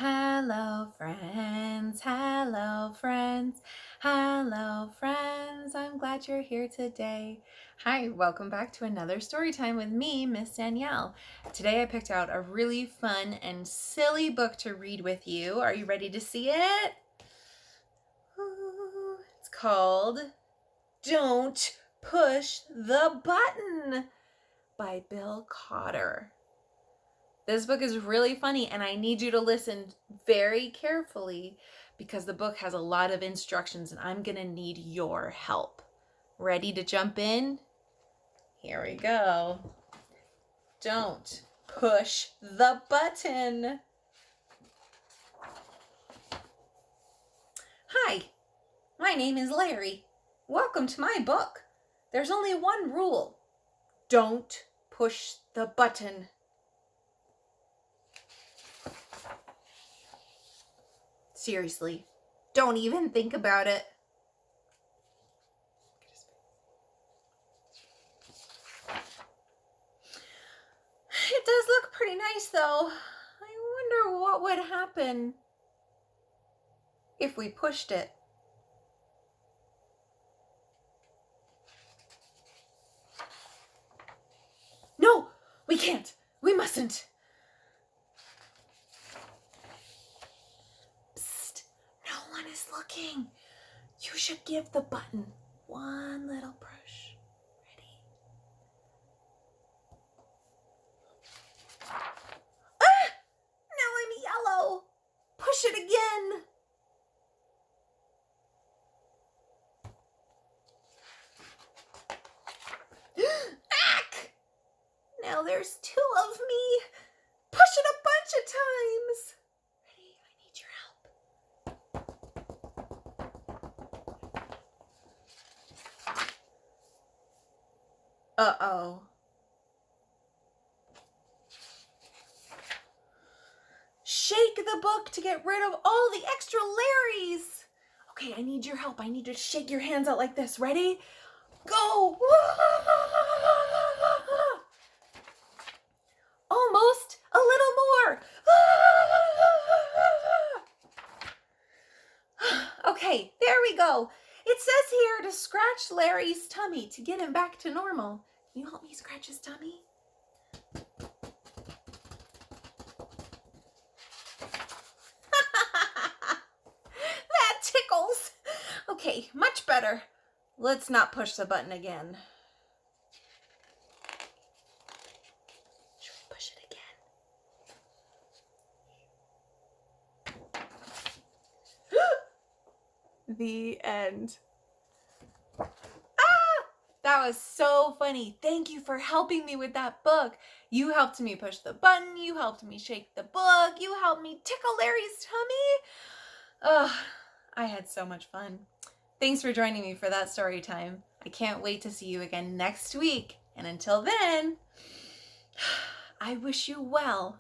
Hello, friends. Hello, friends. Hello, friends. I'm glad you're here today. Hi, welcome back to another story time with me, Miss Danielle. Today I picked out a really fun and silly book to read with you. Are you ready to see it? It's called Don't Push the Button by Bill Cotter. This book is really funny, and I need you to listen very carefully because the book has a lot of instructions and I'm going to need your help. Ready to jump in? Here we go. Don't push the button. Hi, my name is Larry. Welcome to my book. There's only one rule. Don't push the button. Seriously, don't even think about it. It does look pretty nice, though. I wonder what would happen if we pushed it. No, we can't. We mustn't. Psst, no one is looking. You should give the button one little push. Ready? Ah! Now I'm yellow. Push it again. Ack! Now there's two of me. Push it a bunch of times. Ready? I need your help. Uh-oh. Shake the book to get rid of all the extra Larrys. Okay, I need your help. I need to shake your hands out like this. Ready? Go! Almost. A little more. Okay, there we go. It says here to scratch Larry's tummy to get him back to normal. Can you help me scratch his tummy? That tickles. Okay, much better. Let's not push the button again. Should we push it again? The end. That was so funny. Thank you for helping me with that book. You helped me push the button. You helped me shake the book. You helped me tickle Larry's tummy. I had so much fun. Thanks for joining me for that story time. I can't wait to see you again next week. And until then, I wish you well.